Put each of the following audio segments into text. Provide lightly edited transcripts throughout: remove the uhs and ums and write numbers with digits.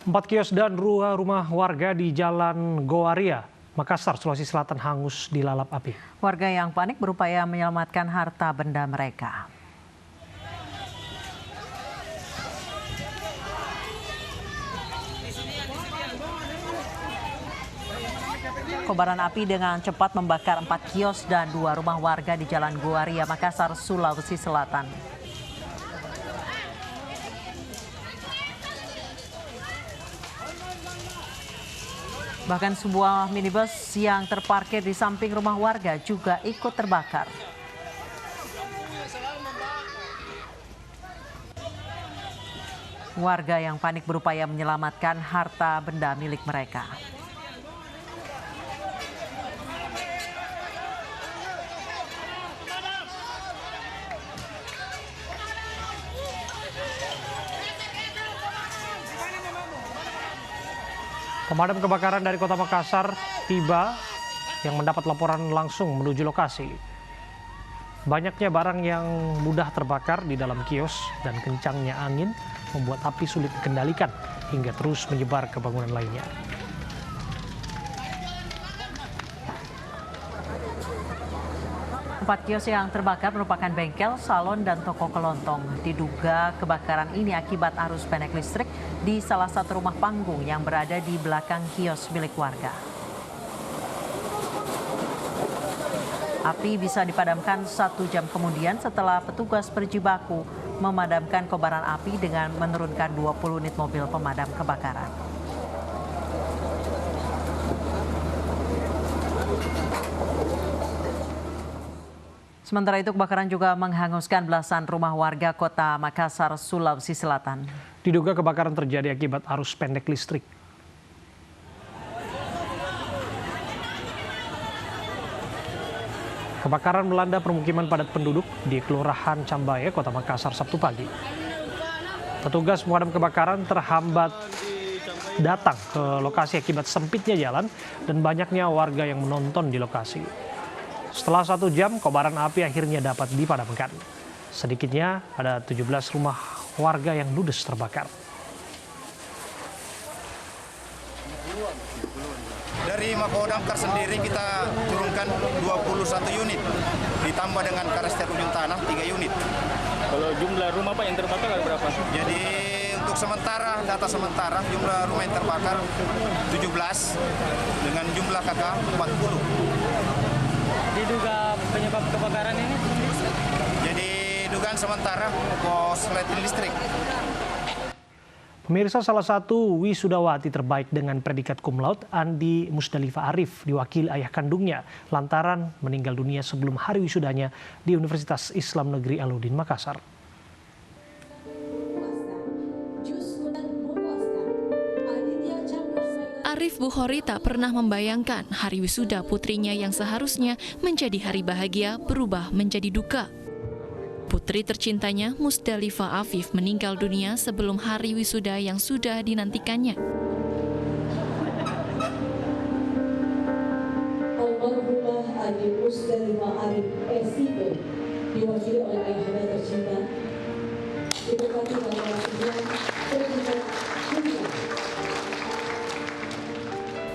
4 kios dan 2 rumah warga di Jalan Gowaria, Makassar, Sulawesi Selatan hangus dilalap api. Warga yang panik berupaya menyelamatkan harta benda mereka. Kobaran api dengan cepat membakar 4 kios dan 2 rumah warga di Jalan Gowaria, Makassar, Sulawesi Selatan. Bahkan sebuah minibus yang terparkir di samping rumah warga juga ikut terbakar. Warga yang panik berupaya menyelamatkan harta benda milik mereka. Pemadam kebakaran dari Kota Makassar tiba yang mendapat laporan langsung menuju lokasi. Banyaknya barang yang mudah terbakar di dalam kios dan kencangnya angin membuat api sulit dikendalikan hingga terus menyebar ke bangunan lainnya. Empat kios yang terbakar merupakan bengkel, salon, dan toko kelontong. Diduga kebakaran ini akibat arus pendek listrik di salah satu rumah panggung yang berada di belakang kios milik warga. Api bisa dipadamkan 1 jam kemudian setelah petugas berjibaku memadamkan kobaran api dengan menurunkan 20 unit mobil pemadam kebakaran. Sementara itu kebakaran juga menghanguskan belasan rumah warga Kota Makassar, Sulawesi Selatan. Diduga kebakaran terjadi akibat arus pendek listrik. Kebakaran melanda permukiman padat penduduk di Kelurahan Cambaya, Kota Makassar, Sabtu pagi. Petugas pemadam kebakaran terhambat datang ke lokasi akibat sempitnya jalan dan banyaknya warga yang menonton di lokasi. Setelah 1 jam, kobaran api akhirnya dapat dipadamkan. Sedikitnya ada 17 rumah warga yang ludes terbakar. Dari Mako Damkar sendiri kita turunkan 21 unit, ditambah dengan Karester Ujung Tanah 3 unit. Kalau jumlah rumah Pak yang terbakar ada berapa? Jadi untuk sementara, data sementara jumlah rumah yang terbakar 17 dengan jumlah KK 40. Diduga penyebab kebakaran ini? Jadi dugaan sementara korsleting listrik. Pemirsa, salah satu wisudawati terbaik dengan predikat cum laude, Andi Musdalifah Arif, diwakili ayah kandungnya lantaran meninggal dunia sebelum hari wisudanya di Universitas Islam Negeri Alauddin, Makassar. Arif Bukhori tak pernah membayangkan hari wisuda putrinya yang seharusnya menjadi hari bahagia berubah menjadi duka. Putri tercintanya, Musdalifah Afif, meninggal dunia sebelum hari wisuda yang sudah dinantikannya. Almarhumah Andi Musdalifah Arif SIP diwakili oleh ayahnya tercinta. Diberkati dalam predikat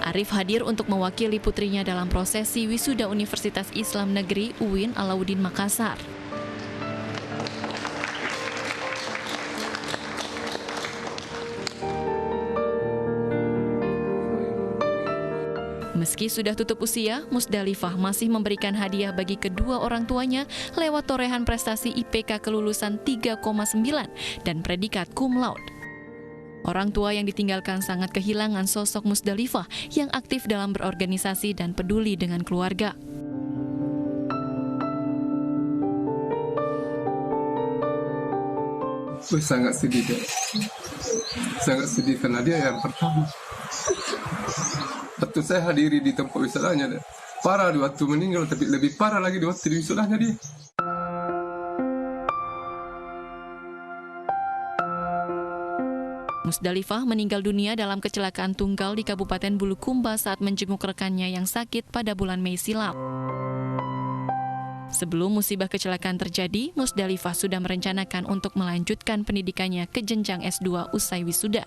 Arif hadir untuk mewakili putrinya dalam prosesi wisuda Universitas Islam Negeri UIN Alauddin Makassar. Meski sudah tutup usia, Musdalifah masih memberikan hadiah bagi kedua orang tuanya lewat torehan prestasi IPK kelulusan 3,9 dan predikat cum laude. Orang tua yang ditinggalkan sangat kehilangan sosok Musdalifah yang aktif dalam berorganisasi dan peduli dengan keluarga. Sangat sedih deh. Sangat sedih karena dia yang pertama. Waktu saya hadiri di tempat wisudanya, parah di waktu meninggal, tapi lebih parah lagi di waktu di wisudanya dia. Musdalifah meninggal dunia dalam kecelakaan tunggal di Kabupaten Bulukumba saat menjenguk rekannya yang sakit pada bulan Mei silam. Sebelum musibah kecelakaan terjadi, Musdalifah sudah merencanakan untuk melanjutkan pendidikannya ke jenjang S2 usai wisuda.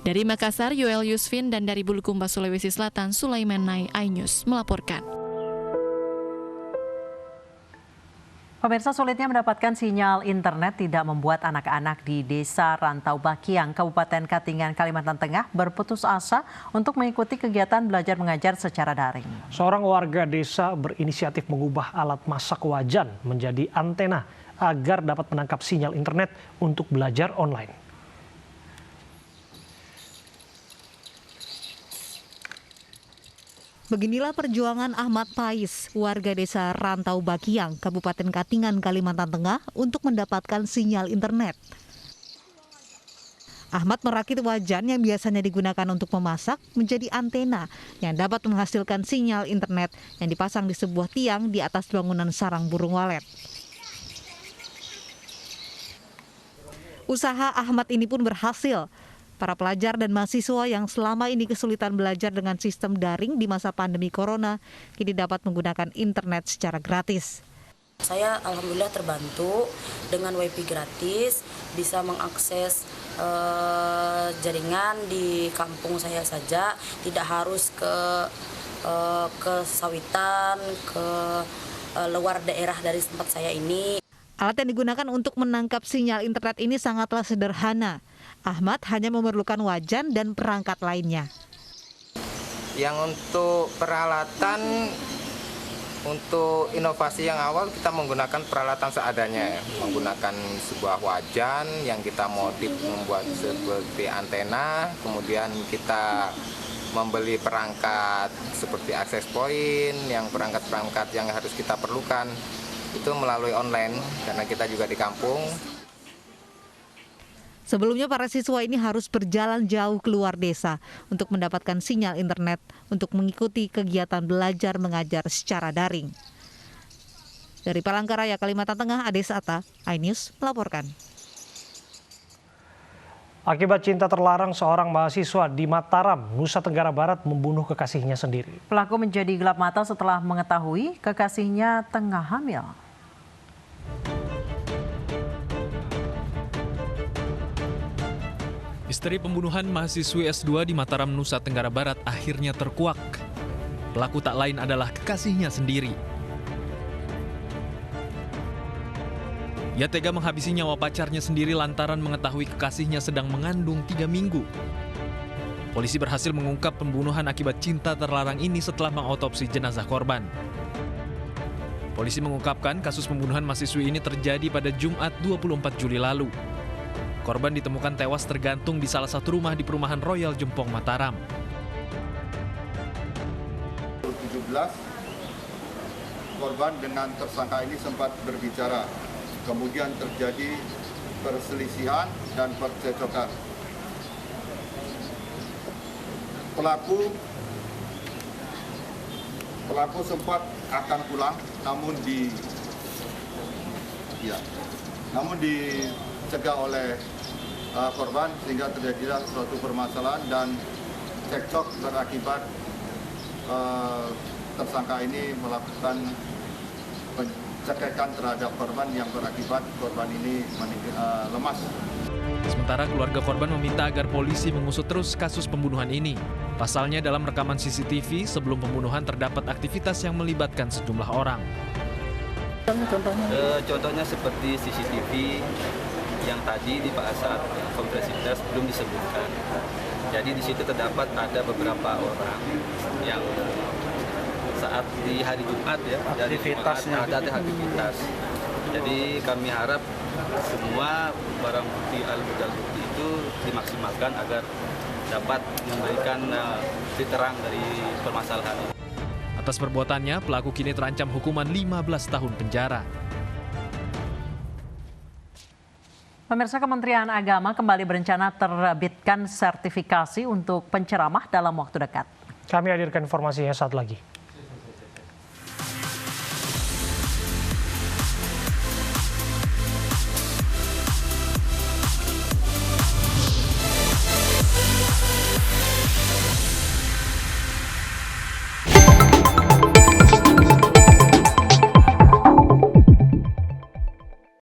Dari Makassar, Yoel Yusfin, dan dari Bulukumba, Sulawesi Selatan, Sulaiman Nai, iNews melaporkan. Pemirsa, sulitnya mendapatkan sinyal internet tidak membuat anak-anak di Desa Rantau Bakiang, Kabupaten Katingan, Kalimantan Tengah berputus asa untuk mengikuti kegiatan belajar mengajar secara daring. Seorang warga desa berinisiatif mengubah alat masak wajan menjadi antena agar dapat menangkap sinyal internet untuk belajar online. Beginilah perjuangan Ahmad Pais, warga desa Rantau Bakiang, Kabupaten Katingan, Kalimantan Tengah, untuk mendapatkan sinyal internet. Ahmad merakit wajan yang biasanya digunakan untuk memasak menjadi antena yang dapat menghasilkan sinyal internet yang dipasang di sebuah tiang di atas bangunan sarang burung walet. Usaha Ahmad ini pun berhasil. Para pelajar dan mahasiswa yang selama ini kesulitan belajar dengan sistem daring di masa pandemi corona, kini dapat menggunakan internet secara gratis. Saya alhamdulillah terbantu dengan WiFi gratis, bisa mengakses jaringan di kampung saya saja, tidak harus ke sawitan, ke luar daerah dari tempat saya ini. Alat yang digunakan untuk menangkap sinyal internet ini sangatlah sederhana. Ahmad hanya memerlukan wajan dan perangkat lainnya. Yang untuk peralatan, untuk inovasi yang awal kita menggunakan peralatan seadanya, menggunakan sebuah wajan yang kita modif membuat seperti antena, kemudian kita membeli perangkat seperti access point, yang perangkat-perangkat yang harus kita perlukan itu melalui online karena kita juga di kampung. Sebelumnya para siswa ini harus berjalan jauh keluar desa untuk mendapatkan sinyal internet untuk mengikuti kegiatan belajar mengajar secara daring. Dari Palangkaraya, Kalimantan Tengah, Ades Atta, iNews melaporkan. Akibat cinta terlarang, seorang mahasiswa di Mataram, Nusa Tenggara Barat membunuh kekasihnya sendiri. Pelaku menjadi gelap mata setelah mengetahui kekasihnya tengah hamil. Misteri pembunuhan mahasiswi S2 di Mataram, Nusa Tenggara Barat akhirnya terkuak. Pelaku tak lain adalah kekasihnya sendiri. Ia tega menghabisi nyawa pacarnya sendiri lantaran mengetahui kekasihnya sedang mengandung 3 minggu. Polisi berhasil mengungkap pembunuhan akibat cinta terlarang ini setelah mengautopsi jenazah korban. Polisi mengungkapkan kasus pembunuhan mahasiswi ini terjadi pada Jumat 24 Juli lalu. Korban ditemukan tewas tergantung di salah satu rumah di perumahan Royal Jempong, Mataram. 17 korban dengan tersangka ini sempat berbicara. Kemudian terjadi perselisihan dan percekcokan. Pelaku sempat akan pulang, namun dicegah oleh korban sehingga terjadilah suatu permasalahan dan cekcok berakibat tersangka ini melakukan pencegahan terhadap korban yang berakibat korban ini lemas. Sementara keluarga korban meminta agar polisi mengusut terus kasus pembunuhan ini. Pasalnya dalam rekaman CCTV sebelum pembunuhan terdapat aktivitas yang melibatkan sejumlah orang. Contohnya seperti CCTV yang tadi di saat konferensi pers belum disebutkan. Jadi di situ terdapat ada beberapa orang yang saat di hari Jumat ya, dari aktivitasnya ada aktivitas. Jadi kami harap semua barang bukti alat bukti itu dimaksimalkan agar dapat memberikan terang dari permasalahan ini. Atas perbuatannya, pelaku kini terancam hukuman 15 tahun penjara. Pemirsa, Kementerian Agama kembali berencana terbitkan sertifikasi untuk penceramah dalam waktu dekat. Kami hadirkan informasinya saat lagi.